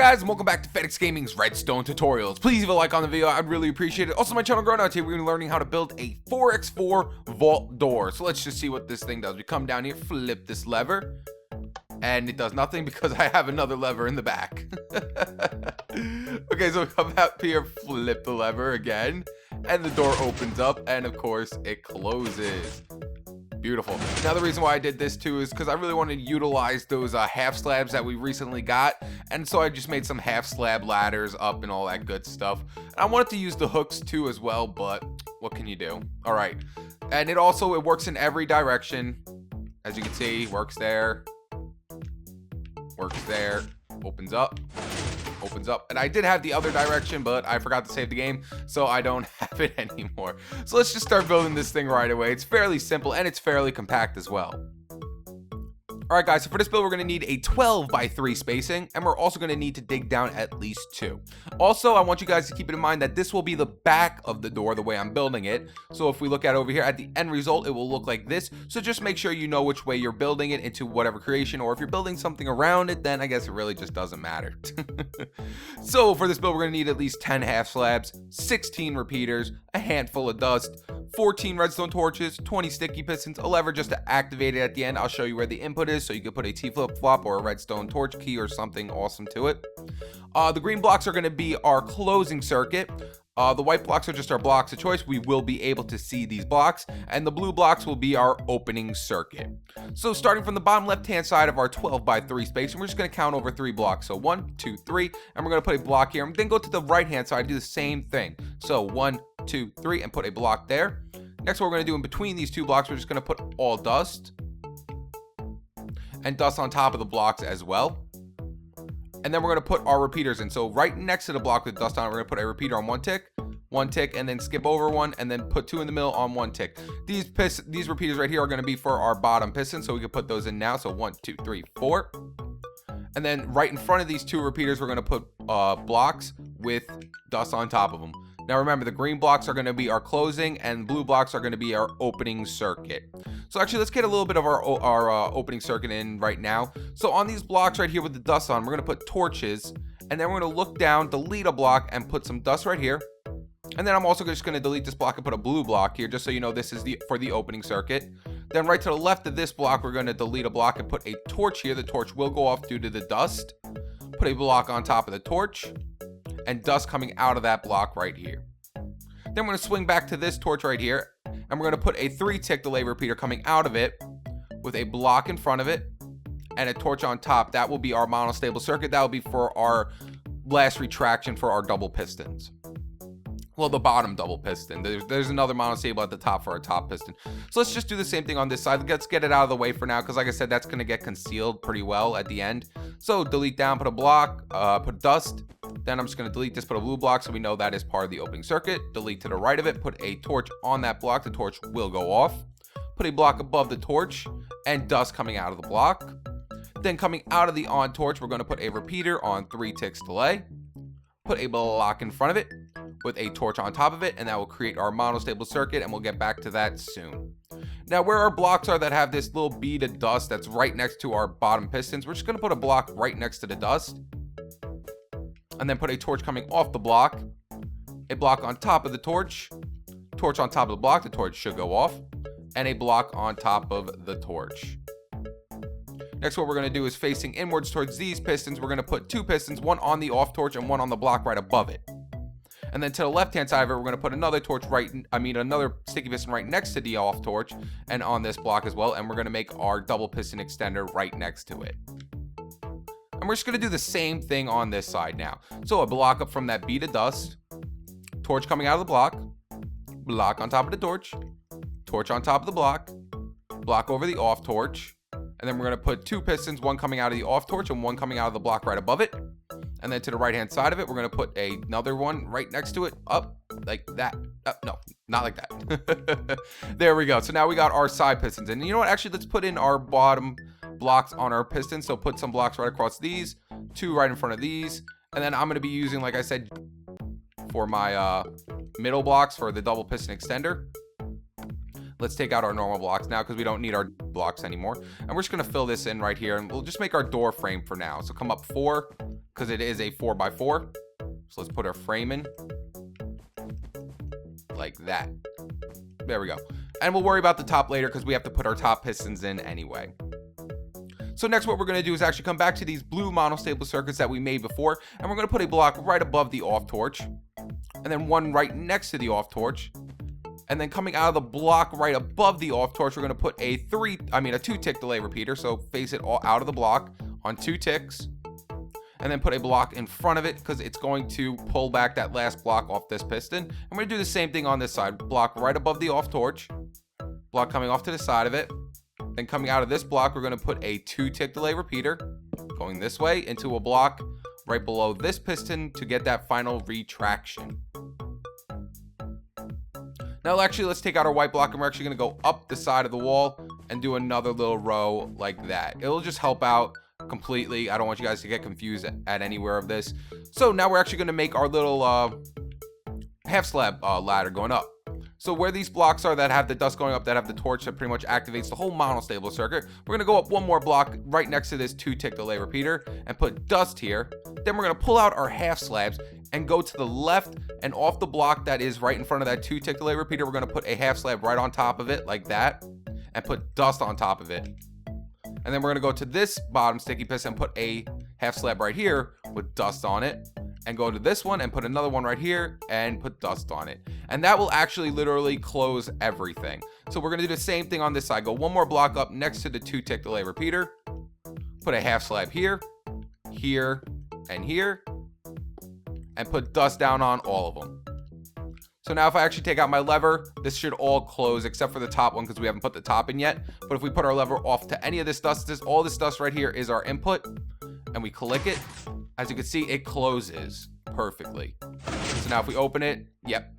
guys, and welcome back to FedEx Gaming's Redstone Tutorials. Please leave a like on the video, I'd really appreciate it. Also, my channel growing out here, we're going to be learning how to build a 4x4 vault door. So let's just see what this thing does. We come down here, flip this lever, and it does nothing because I have another lever in the back. Okay, so we come up here, flip the lever again, and the door opens up, and of course, it closes. Beautiful. Now the reason why I did this too is because I really wanted to utilize those half slabs that we recently got, and so I just made some half slab ladders up and all that good stuff. And I wanted to use the hooks too as well, but what can you do? All right, and it works in every direction. As you can see, works there, opens up, and I did have the other direction, but I forgot to save the game, so I don't have it anymore. So let's just start building this thing right away. It's fairly simple and it's fairly compact as well. Alright guys, so for this build we're going to need a 12x3 spacing, and we're also going to need to dig down at least 2. Also, I want you guys to keep it in mind that this will be the back of the door the way I'm building it. So if we look at over here at the end result, it will look like this. So just make sure you know which way you're building it into whatever creation, or if you're building something around it, then I guess it really just doesn't matter. So for this build we're going to need at least 10 half slabs, 16 repeaters, a handful of dust, 14 redstone torches, 20 sticky pistons, a lever just to activate it at the end. I'll show you where the input is, so you can put a T flip-flop or a redstone torch key or something awesome to it. The green blocks are going to be our closing circuit. The white blocks are just our blocks of choice. We will be able to see these blocks, and the blue blocks will be our opening circuit. So starting from the bottom left-hand side of our 12x3 space, and we're just going to count over 3 blocks. So 1, 2, 3, and we're going to put a block here, and then go to the right-hand side and do the same thing. So 1, 2, 3, and put a block there. Next, what we're going to do in between these 2 blocks, we're just going to put all dust, and dust on top of the blocks as well. And then we're going to put our repeaters in. So right next to the block with dust on it, we're going to put a repeater on 1 tick, and then skip over 1, and then put 2 in the middle on 1 tick. These repeaters right here are going to be for our bottom piston, so we can put those in now. So 1, 2, 3, 4. And then right in front of these 2 repeaters, we're going to put blocks with dust on top of them. Now remember, the green blocks are going to be our closing, and blue blocks are going to be our opening circuit. So actually, let's get a little bit of our opening circuit in right now. So on these blocks right here with the dust on, we're going to put torches, and then we're going to look down, delete a block, and put some dust right here. And then I'm also just going to delete this block and put a blue block here, just so you know this is for the opening circuit. Then right to the left of this block, we're going to delete a block and put a torch here. The torch will go off due to the dust. Put a block on top of the torch, and dust coming out of that block right here. Then we're going to swing back to this torch right here, and we're going to put a 3-tick delay repeater coming out of it with a block in front of it and a torch on top. That will be our monostable circuit. That will be for our last retraction for our double pistons. Well, the bottom double piston. There's another monostable at the top for our top piston. So let's just do the same thing on this side. Let's get it out of the way for now, because like I said, that's going to get concealed pretty well at the end. So delete down, put a block, put dust. Then I'm just going to delete this, put a blue block, so we know that is part of the opening circuit. Delete to the right of it, put a torch on that block. The torch will go off. Put a block above the torch, and dust coming out of the block. Then coming out of the on torch, we're going to put a repeater on 3 ticks delay. Put a block in front of it with a torch on top of it, and that will create our monostable circuit, and we'll get back to that soon. Now, where our blocks are that have this little bead of dust that's right next to our bottom pistons, we're just going to put a block right next to the dust, and then put a torch coming off the block, a block on top of the torch on top of the block, the torch should go off, and a block on top of the torch. Next, what we're going to do is facing inwards towards these pistons, we're going to put 2 pistons, one on the off torch and one on the block right above it. And then to the left-hand side of it, we're going to put another torch another sticky piston right next to the off torch and on this block as well. And we're going to make our double piston extender right next to it. And we're just going to do the same thing on this side now. So a block up from that bead of dust, torch coming out of the block on top of the torch on top of the block over the off torch. And then we're going to put 2 pistons, one coming out of the off torch and one coming out of the block right above it. And then to the right hand side of it, we're going to put another one right next to it, up like that. No, not like that. There we go. So now we got our side pistons. And you know what? Actually, let's put in our bottom blocks on our pistons. So put some blocks right across these, 2 right in front of these. And then I'm going to be using, like I said, for my middle blocks for the double piston extender. Let's take out our normal blocks now because we don't need our blocks anymore. And we're just going to fill this in right here, and we'll just make our door frame for now. So come up 4, because it is a 4x4. So let's put our frame in like that. There we go. And we'll worry about the top later because we have to put our top pistons in anyway. So next what we're going to do is actually come back to these blue monostable circuits that we made before, and we're going to put a block right above the off torch, and then one right next to the off torch, and then coming out of the block right above the off torch, we're going to put a 2-tick delay repeater, so face it all out of the block on 2 ticks, and then put a block in front of it because it's going to pull back that last block off this piston. And we're going to do the same thing on this side. Block right above the off torch, block coming off to the side of it. Then coming out of this block, we're going to put a 2-tick delay repeater going this way into a block right below this piston to get that final retraction. Now actually, let's take out our white block, and we're actually going to go up the side of the wall and do another little row like that. It'll just help out completely. I don't want you guys to get confused at anywhere of this. So now we're actually going to make our little half slab ladder going up. So where these blocks are that have the dust going up, that have the torch that pretty much activates the whole monostable circuit, we're going to go up one more block right next to this 2-tick delay repeater and put dust here. Then we're going to pull out our half slabs and go to the left, and off the block that is right in front of that 2-tick delay repeater, we're going to put a half slab right on top of it like that and put dust on top of it. And then we're going to go to this bottom sticky piston and put a half slab right here with dust on it, and go to this one and put another one right here and put dust on it. And that will actually literally close everything. So we're going to do the same thing on this side. Go one more block up next to the 2-tick delay repeater, put a half slab here, here, and here, and put dust down on all of them. So now if I actually take out my lever, this should all close except for the top one because we haven't put the top in yet. But if we put our lever off to any of this dust, all this dust right here is our input, and we click it. As you can see, it closes perfectly. So now if we open it, yep.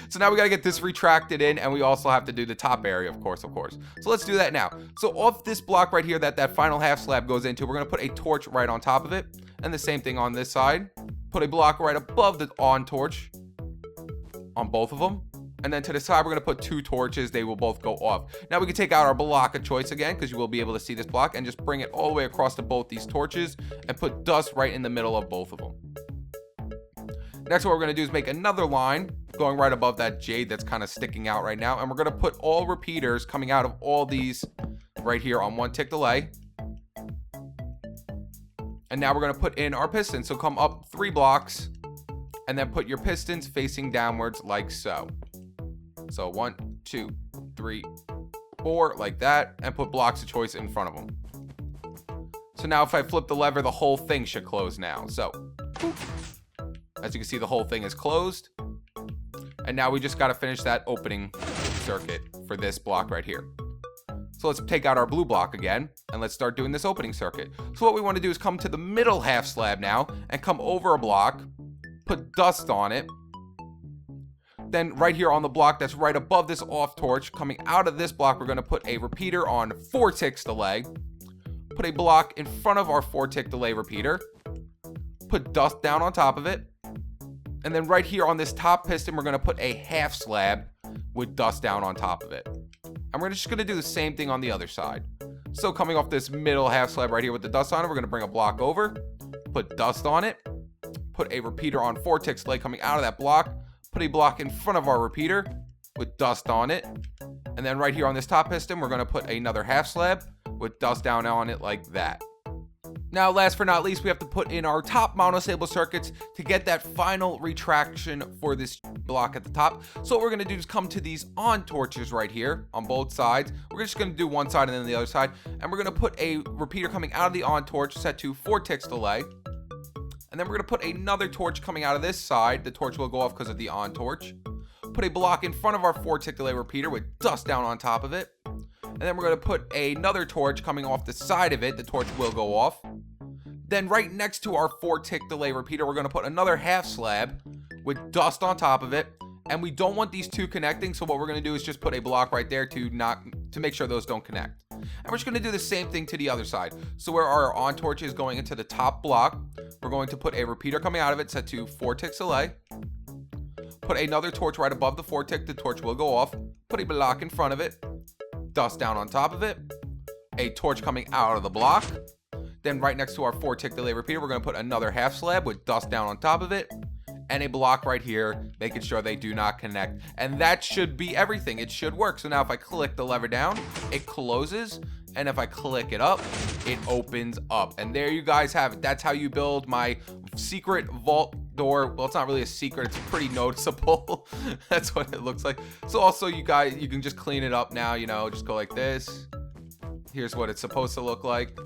So now we got to get this retracted in, and we also have to do the top area, of course. So let's do that now. So off this block right here that final half slab goes into, we're going to put a torch right on top of it, and the same thing on this side. Put a block right above the on torch on both of them. And then to the side, we're going to put 2 torches. They will both go off. Now we can take out our block of choice again, because you will be able to see this block, and just bring it all the way across to both these torches and put dust right in the middle of both of them. Next, what we're going to do is make another line going right above that jade that's kind of sticking out right now. And we're going to put all repeaters coming out of all these right here on 1-tick delay. And now we're going to put in our pistons. So come up 3 blocks and then put your pistons facing downwards like so. So 1, 2, 3, 4 like that, and put blocks of choice in front of them. So now if I flip the lever, the whole thing should close now. So as you can see, the whole thing is closed. And now we just got to finish that opening circuit for this block right here. So let's take out our blue block again, and let's start doing this opening circuit. So what we want to do is come to the middle half slab now and come over a block, put dust on it. Then right here on the block that's right above this off torch, coming out of this block, we're going to put a repeater on 4 ticks delay. Put a block in front of our 4-tick delay repeater. Put dust down on top of it. And then right here on this top piston, we're going to put a half slab with dust down on top of it. And we're just going to do the same thing on the other side. So coming off this middle half slab right here with the dust on it, we're going to bring a block over, put dust on it, put a repeater on 4-tick delay coming out of that block, put a block in front of our repeater with dust on it. And then right here on this top piston, we're going to put another half slab with dust down on it like that. Now, last but not least, we have to put in our top monostable circuits to get that final retraction for this block at the top. So what we're going to do is come to these on torches right here on both sides. We're just going to do one side and then the other side. And we're going to put a repeater coming out of the on torch set to 4 ticks delay. And then we're going to put another torch coming out of this side. The torch will go off because of the on torch. Put a block in front of our 4-tick delay repeater with dust down on top of it. And then we're going to put another torch coming off the side of it. The torch will go off. Then right next to our 4-tick delay repeater, we're going to put another half slab with dust on top of it. And we don't want these two connecting, so what we're going to do is just put a block right there to make sure those don't connect. And we're just going to do the same thing to the other side. So where our on torch is going into the top block, we're going to put a repeater coming out of it set to 4 ticks delay. Put another torch right above the 4-tick, the torch will go off. Put a block in front of it, dust down on top of it, a torch coming out of the block. Then right next to our 4 tick delay repeater, we're going to put another half slab with dust down on top of it. And a block right here, making sure they do not connect. And that should be everything. It should work. So now if I click the lever down, it closes. And if I click it up, it opens up. And there you guys have it. That's how you build my secret vault door. Well, it's not really a secret. It's pretty noticeable. That's what it looks like. So also you guys, you can just clean it up now, you know, just go like this. Here's what it's supposed to look like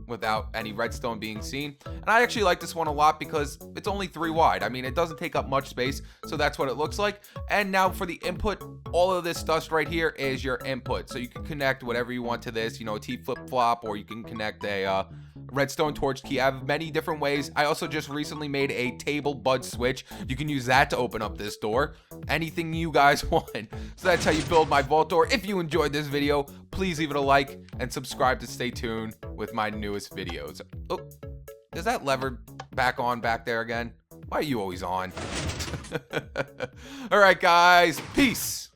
without any redstone being seen. And I actually like this one a lot because it's only 3 wide. I mean, it doesn't take up much space, so that's what it looks like. And now for the input, all of this dust right here is your input. So you can connect whatever you want to this, you know, a T flip-flop, or you can connect a redstone torch key. I have many different ways. I also just recently made a table bud switch. You can use that to open up this door. Anything you guys want. So that's how you build my vault door. If you enjoyed this video, please leave it a like and subscribe to stay tuned with my newest videos. Oh, is that lever back on back there again? Why are you always on? All right, guys. Peace.